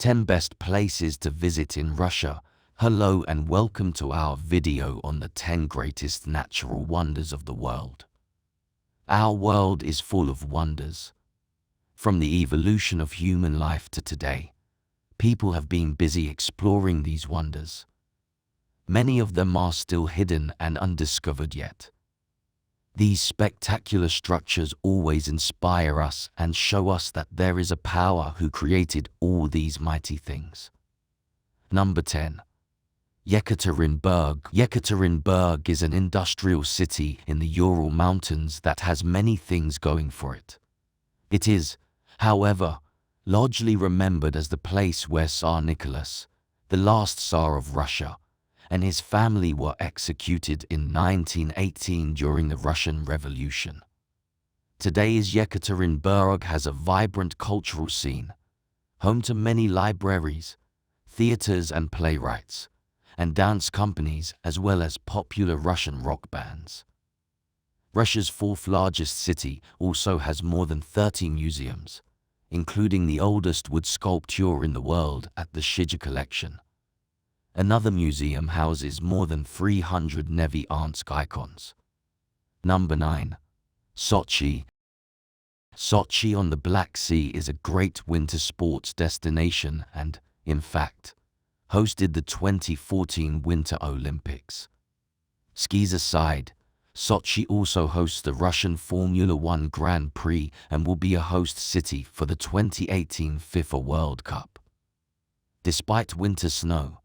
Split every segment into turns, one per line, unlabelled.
10 Best Places to Visit in Russia. Hello and welcome to our video on the 10 greatest natural wonders of the world. Our world is full of wonders. From the evolution of human life to today, people have been busy exploring these wonders. Many of them are still hidden and undiscovered yet. These spectacular structures always inspire us and show us that there is a power who created all these mighty things. Number 10. Yekaterinburg. Yekaterinburg is an industrial city in the Ural Mountains that has many things going for it. It is, however, largely remembered as the place where Tsar Nicholas, the last Tsar of Russia, and his family were executed in 1918 during the Russian Revolution. Today's Yekaterinburg has a vibrant cultural scene, home to many libraries, theaters and playwrights, and dance companies as well as popular Russian rock bands. Russia's fourth largest city also has more than 30 museums, including the oldest wood sculpture in the world at the Shija collection. Another museum houses more than 300 Neviansk icons. Number 9. Sochi. Sochi on the Black Sea is a great winter sports destination and, in fact, hosted the 2014 Winter Olympics. Skis aside, Sochi also hosts the Russian Formula One Grand Prix and will be a host city for the 2018 FIFA World Cup. Despite winter snow,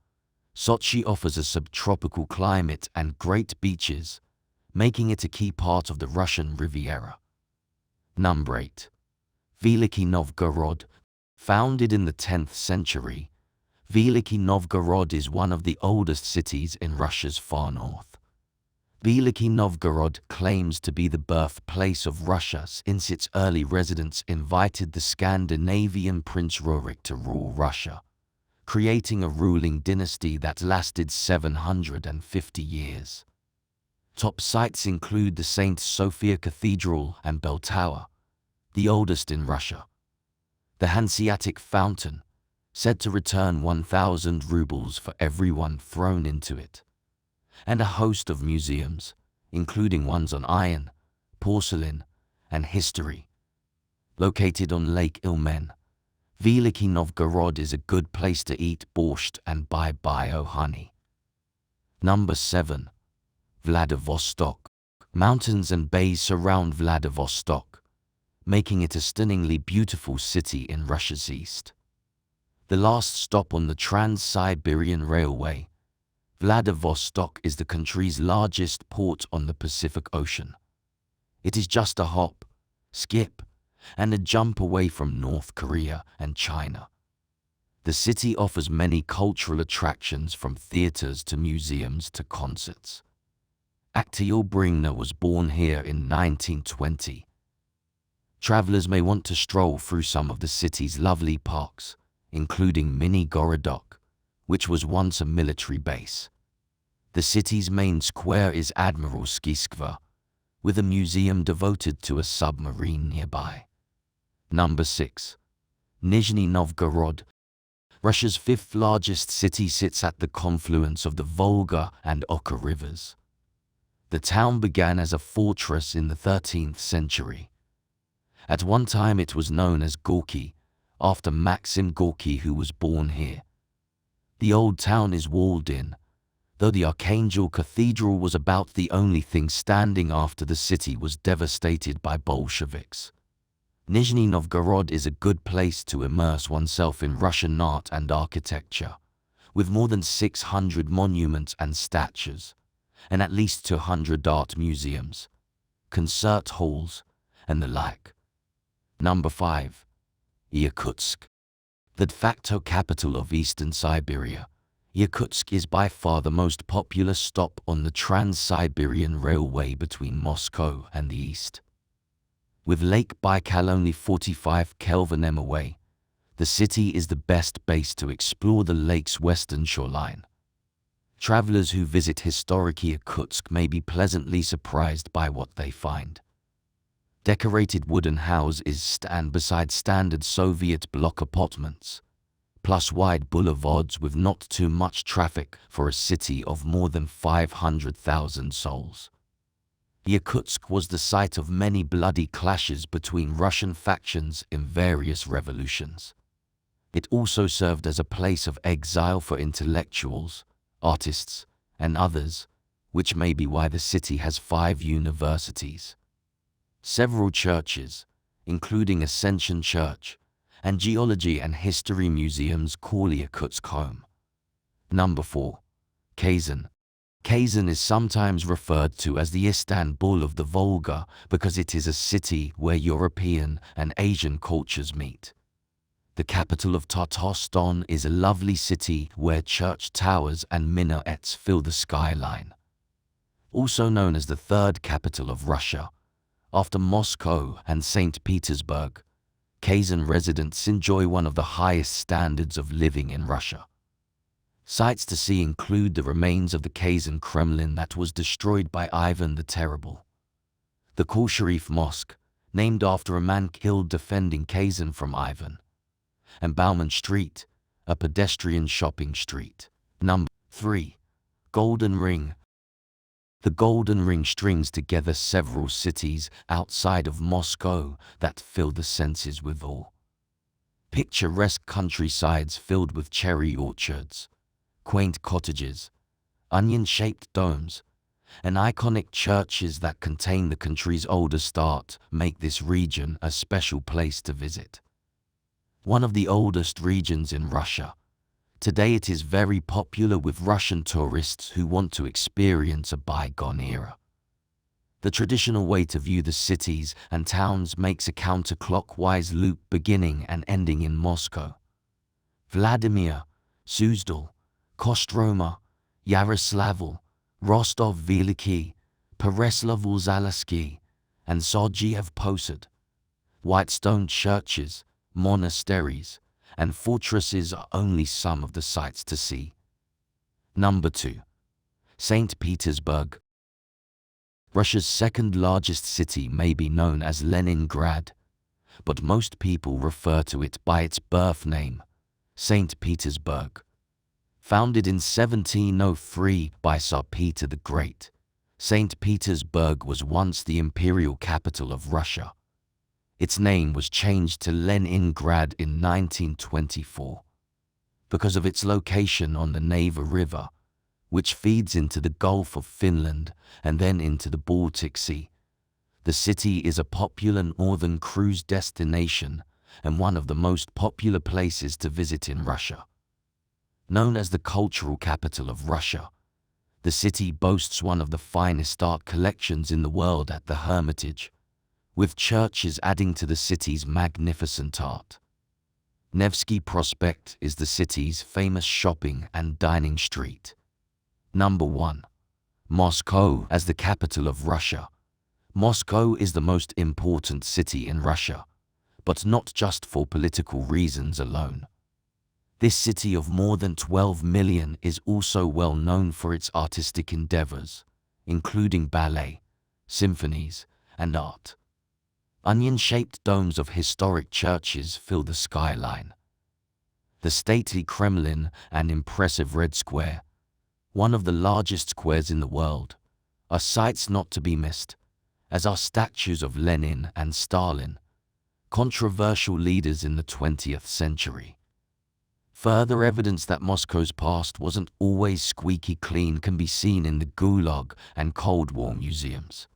Sochi offers a subtropical climate and great beaches, making it a key part of the Russian Riviera. Number 8. Veliky Novgorod. Founded in the 10th century, Veliky Novgorod is one of the oldest cities in Russia's far north. Veliky Novgorod claims to be the birthplace of Russia since its early residents invited the Scandinavian Prince Rurik to rule Russia, creating a ruling dynasty that lasted 750 years. Top sites include the St. Sophia Cathedral and Bell Tower, the oldest in Russia. The Hanseatic Fountain, said to return 1,000 rubles for everyone thrown into it. And a host of museums, including ones on iron, porcelain, and history. Located on Lake Ilmen, Veliky Novgorod is a good place to eat borscht and buy bio honey. Number 7. Vladivostok. Mountains and bays surround Vladivostok, making it a stunningly beautiful city in Russia's east. The last stop on the Trans-Siberian Railway, Vladivostok is the country's largest port on the Pacific Ocean. It is just a hop, skip, and a jump away from North Korea and China. The city offers many cultural attractions from theaters to museums to concerts. Actor Yul Brynner was born here in 1920. Travelers may want to stroll through some of the city's lovely parks, including Mini Gorodok, which was once a military base. The city's main square is Admiralsky Square, with a museum devoted to a submarine nearby. Number 6. Nizhny Novgorod. Russia's fifth largest city sits at the confluence of the Volga and Oka rivers. The town began as a fortress in the 13th century. At one time it was known as Gorky, after Maxim Gorky, who was born here. The old town is walled in, though the Archangel Cathedral was about the only thing standing after the city was devastated by Bolsheviks. Nizhny Novgorod is a good place to immerse oneself in Russian art and architecture, with more than 600 monuments and statues, and at least 200 art museums, concert halls, and the like. Number 5. Yakutsk. The de facto capital of Eastern Siberia, Yakutsk is by far the most popular stop on the Trans-Siberian Railway between Moscow and the east. With Lake Baikal only 45 km away, the city is the best base to explore the lake's western shoreline. Travelers who visit historic Yakutsk may be pleasantly surprised by what they find. Decorated wooden houses stand beside standard Soviet block apartments, plus wide boulevards with not too much traffic for a city of more than 500,000 souls. Yakutsk was the site of many bloody clashes between Russian factions in various revolutions. It also served as a place of exile for intellectuals, artists, and others, which may be why the city has 5 universities. Several churches, including Ascension Church, and geology and history museums call Yakutsk home. Number 4. Kazan. Kazan is sometimes referred to as the Istanbul of the Volga because it is a city where European and Asian cultures meet. The capital of Tatarstan is a lovely city where church towers and minarets fill the skyline. Also known as the third capital of Russia, after Moscow and St. Petersburg, Kazan residents enjoy one of the highest standards of living in Russia. Sights to see include the remains of the Kazan Kremlin that was destroyed by Ivan the Terrible, the Kul Sharif Mosque, named after a man killed defending Kazan from Ivan, and Bauman Street, a pedestrian shopping street. Number 3. Golden Ring. The Golden Ring strings together several cities outside of Moscow that fill the senses with awe. Picturesque countrysides filled with cherry orchards, quaint cottages, onion-shaped domes, and iconic churches that contain the country's oldest art make this region a special place to visit. One of the oldest regions in Russia, today it is very popular with Russian tourists who want to experience a bygone era. The traditional way to view the cities and towns makes a counterclockwise loop beginning and ending in Moscow, Vladimir, Suzdal, Kostroma, Yaroslavl, Rostov-Veliky, Pereslav-Zaleski, and Sochi-Posad. White stone churches, monasteries, and fortresses are only some of the sights to see. Number 2. St. Petersburg. Russia's second largest city may be known as Leningrad, but most people refer to it by its birth name, St. Petersburg. Founded in 1703 by Tsar Peter the Great, St. Petersburg was once the imperial capital of Russia. Its name was changed to Leningrad in 1924 because of its location on the Neva River, which feeds into the Gulf of Finland and then into the Baltic Sea. The city is a popular northern cruise destination and one of the most popular places to visit in Russia. Known as the cultural capital of Russia, the city boasts one of the finest art collections in the world at the Hermitage, with churches adding to the city's magnificent art. Nevsky Prospect is the city's famous shopping and dining street. Number 1. Moscow. As the capital of Russia, Moscow is the most important city in Russia, but not just for political reasons alone. This city of more than 12 million is also well known for its artistic endeavors, including ballet, symphonies, and art. Onion-shaped domes of historic churches fill the skyline. The stately Kremlin and impressive Red Square, one of the largest squares in the world, are sights not to be missed, as are statues of Lenin and Stalin, controversial leaders in the 20th century. Further evidence that Moscow's past wasn't always squeaky clean can be seen in the Gulag and Cold War museums.